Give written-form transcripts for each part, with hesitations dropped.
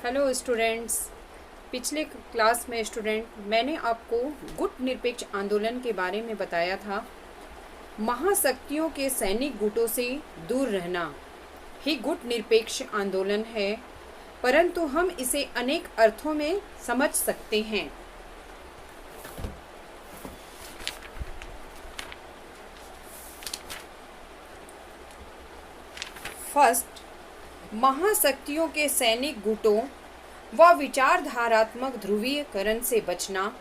Hello students. पिछले class में मैंने आपको गुट निरपेक्ष आंदोलन के बारे में बताया था। महाशक्तियों के सैनिक गुटों से दूर रहना ही गुट निरपेक्ष आंदोलन है, परंतु हम इसे अनेक अर्थों में समझ सकते हैं। फर्स्ट, महाशक्तियों के सैनिक गुटों व विचारधारात्मक ध्रुवीकरण से बचना,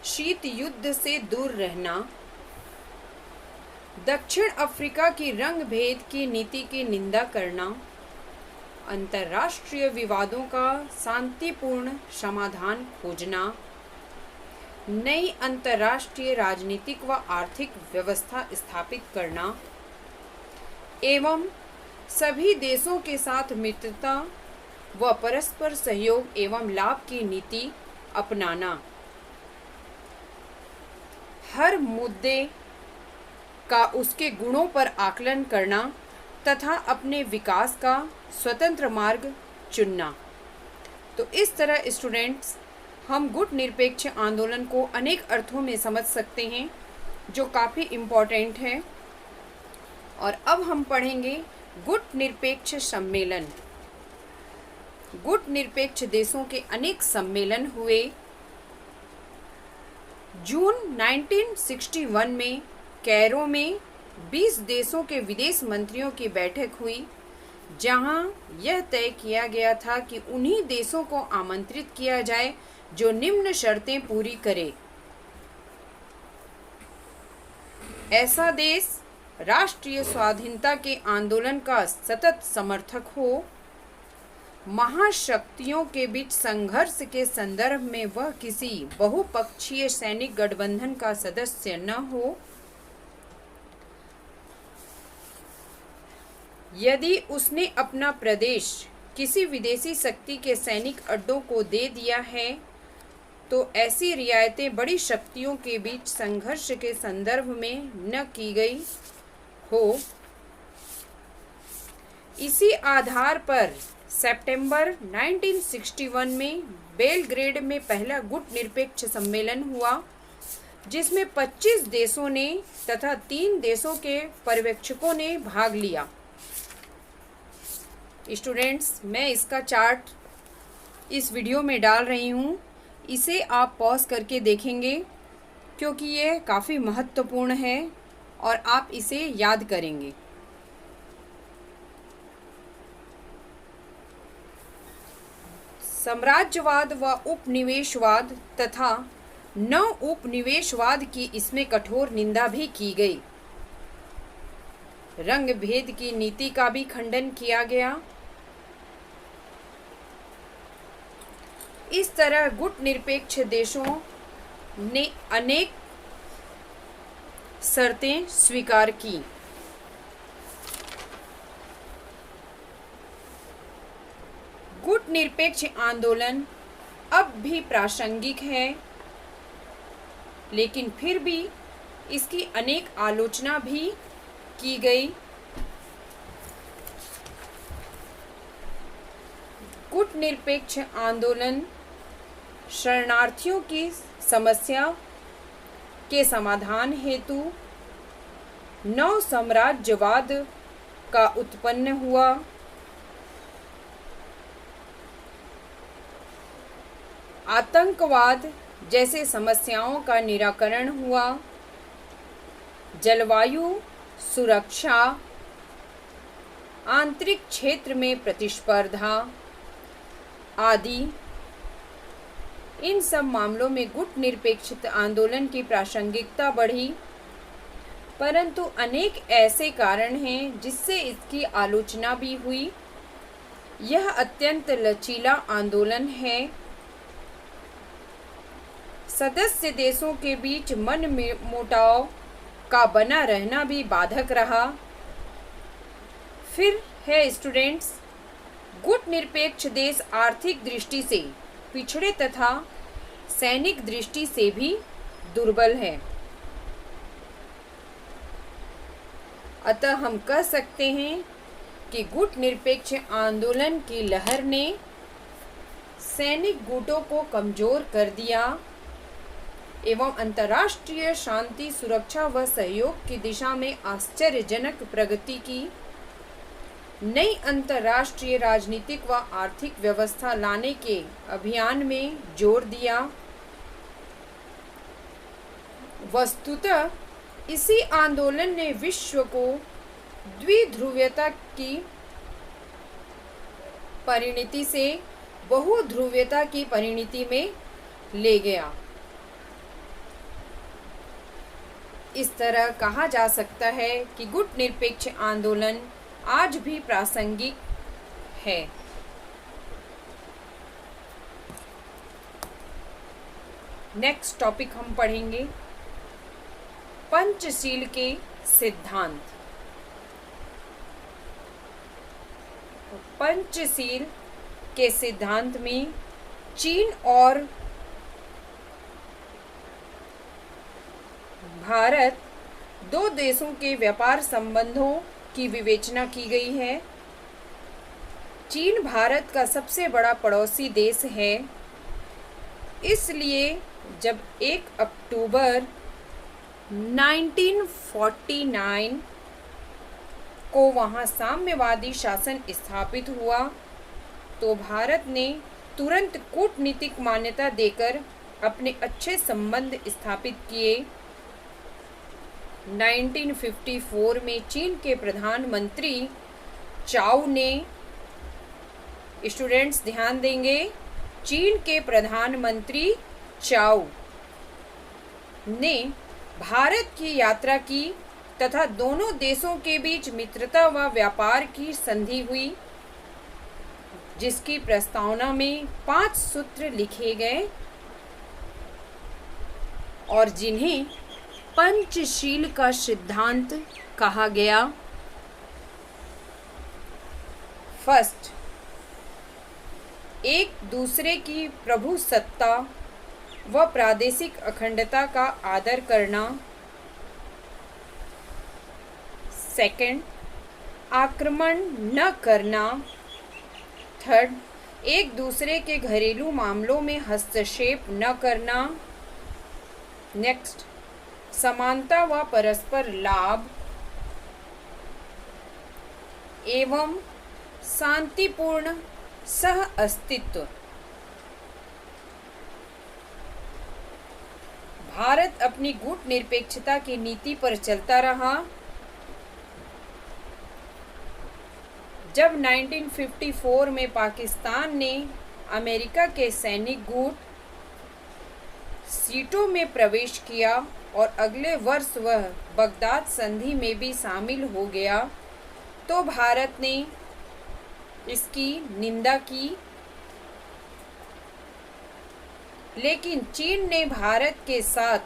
शीत युद्ध से दूर रहना, दक्षिण अफ्रीका की रंग भेद की नीति की निंदा करना, अंतर्राष्ट्रीय विवादों का शांतिपूर्ण समाधान खोजना, नई अंतर्राष्ट्रीय राजनीतिक व आर्थिक व्यवस्था स्थापित करना एवं सभी देशों के साथ मित्रता व परस्पर सहयोग एवं लाभ की नीति अपनाना, हर मुद्दे का उसके गुणों पर आकलन करना तथा अपने विकास का स्वतंत्र मार्ग चुनना। तो इस तरह स्टूडेंट्स, हम गुट निरपेक्ष आंदोलन को अनेक अर्थों में समझ सकते हैं, जो काफ़ी इम्पोर्टेंट है। और अब हम पढ़ेंगे गुट निरपेक्ष सम्मेलन। गुट निरपेक्ष देशों के अनेक सम्मेलन हुए। जून 1961 में कैरो में 20 देशों के विदेश मंत्रियों की बैठक हुई, जहां यह तय किया गया था कि उन्हीं देशों को आमंत्रित किया जाए जो निम्न शर्तें पूरी करे। ऐसा देश राष्ट्रीय स्वाधीनता के आंदोलन का सतत समर्थक हो, महाशक्तियों के बीच संघर्ष के संदर्भ में वह किसी बहुपक्षीय सैनिक गठबंधन का सदस्य न हो, यदि उसने अपना प्रदेश किसी विदेशी शक्ति के सैनिक अड्डों को दे दिया है तो ऐसी रियायतें बड़ी शक्तियों के बीच संघर्ष के संदर्भ में न की गई हो। इसी आधार पर सितंबर 1961 में बेलग्रेड में पहला गुट निरपेक्ष सम्मेलन हुआ, जिसमें 25 देशों ने तथा 3 देशों के पर्यवेक्षकों ने भाग लिया। स्टूडेंट्स, मैं इसका चार्ट इस वीडियो में डाल रही हूँ, इसे आप पॉज करके देखेंगे क्योंकि ये काफ़ी महत्वपूर्ण है और आप इसे याद करेंगे। साम्राज्यवाद व उपनिवेशवाद तथा नव उपनिवेशवाद की इसमें कठोर निंदा भी की गई। रंग भेद की नीति का भी खंडन किया गया। इस तरह गुट निरपेक्ष देशों ने अनेक शर्तें स्वीकार की। गुट निरपेक्ष आंदोलन अब भी प्रासंगिक है, लेकिन फिर भी इसकी अनेक आलोचना भी की गई। गुट निरपेक्ष आंदोलन शरणार्थियों की समस्या के समाधान हेतु नव साम्राज्यवाद का उत्पन्न हुआ। आतंकवाद जैसे समस्याओं का निराकरण हुआ। जलवायु सुरक्षा, आंतरिक क्षेत्र में प्रतिस्पर्धा आदि, इन सब मामलों में गुट निरपेक्ष आंदोलन की प्रासंगिकता बढ़ी। परंतु अनेक ऐसे कारण हैं जिससे इसकी आलोचना भी हुई। यह अत्यंत लचीला आंदोलन है। सदस्य देशों के बीच मनमुटाव का बना रहना भी बाधक रहा। फिर है स्टूडेंट्स, गुट निरपेक्ष देश आर्थिक दृष्टि से पिछड़े तथा सैनिक दृष्टि से भी दुर्बल है। अतः हम कह सकते हैं कि गुट निरपेक्ष आंदोलन की लहर ने सैनिक गुटों को कमजोर कर दिया एवं अंतर्राष्ट्रीय शांति, सुरक्षा व सहयोग की दिशा में आश्चर्यजनक प्रगति की। नई अंतर्राष्ट्रीय राजनीतिक व आर्थिक व्यवस्था लाने के अभियान में जोर दिया। वस्तुतः इसी आंदोलन ने विश्व को द्विध्रुवीयता की परिणति से बहुध्रुवीयता की परिणति में ले गया। इस तरह कहा जा सकता है कि गुटनिरपेक्ष आंदोलन आज भी प्रासंगिक है। नेक्स्ट टॉपिक हम पढ़ेंगे पंचशील के सिद्धांत। पंचशील के सिद्धांत में चीन और भारत दो देशों के व्यापार संबंधों की विवेचना की गई है। चीन भारत का सबसे बड़ा पड़ोसी देश है, इसलिए जब 1 अक्टूबर 1949 को वहाँ साम्यवादी शासन स्थापित हुआ तो भारत ने तुरंत कूटनीतिक मान्यता देकर अपने अच्छे संबंध स्थापित किए। 1954 में चीन के प्रधानमंत्री चाउ ने, स्टूडेंट्स ध्यान देंगे, चीन के प्रधानमंत्री चाउ ने भारत की यात्रा की तथा दोनों देशों के बीच मित्रता व व्यापार की संधि हुई, जिसकी प्रस्तावना में 5 सूत्र लिखे गए और जिन्हें पंचशील का सिद्धांत कहा गया। फर्स्ट, एक दूसरे की प्रभुसत्ता व प्रादेशिक अखंडता का आदर करना। सेकंड, आक्रमण न करना। थर्ड, एक दूसरे के घरेलू मामलों में हस्तक्षेप न करना। नेक्स्ट, समानता व परस्पर लाभ एवं शांतिपूर्ण सह अस्तित्व। भारत अपनी गुटनिरपेक्षता की नीति पर चलता रहा। जब 1954 में पाकिस्तान ने अमेरिका के सैनिक गुट सीटों में प्रवेश किया और अगले वर्ष वह बगदाद संधि में भी शामिल हो गया तो भारत ने इसकी निंदा की, लेकिन चीन ने भारत के साथ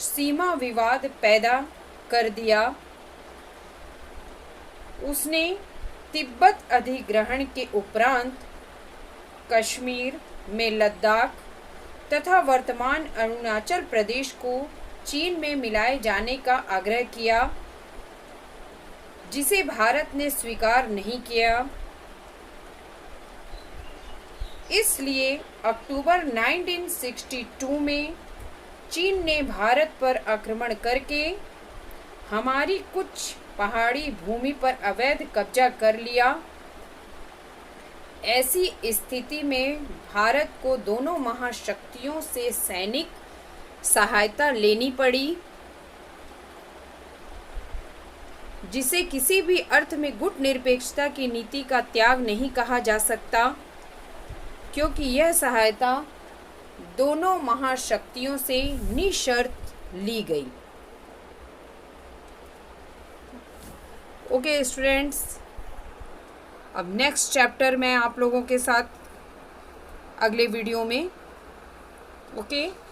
सीमा विवाद पैदा कर दिया। उसने तिब्बत अधिग्रहण के उपरांत कश्मीर में लद्दाख तथा वर्तमान अरुणाचल प्रदेश को चीन में मिलाए जाने का आग्रह किया, जिसे भारत ने स्वीकार नहीं किया। इसलिए अक्टूबर 1962 में चीन ने भारत पर आक्रमण करके हमारी कुछ पहाड़ी भूमि पर अवैध कब्जा कर लिया। ऐसी स्थिति में भारत को दोनों महाशक्तियों से सैनिक सहायता लेनी पड़ी, जिसे किसी भी अर्थ में गुटनिरपेक्षता की नीति का त्याग नहीं कहा जा सकता, क्योंकि यह सहायता दोनों महाशक्तियों से निशर्त ली गई। ओके स्टूडेंट्स, अब नेक्स्ट चैप्टर मैं आप लोगों के साथ अगले वीडियो में। ओके।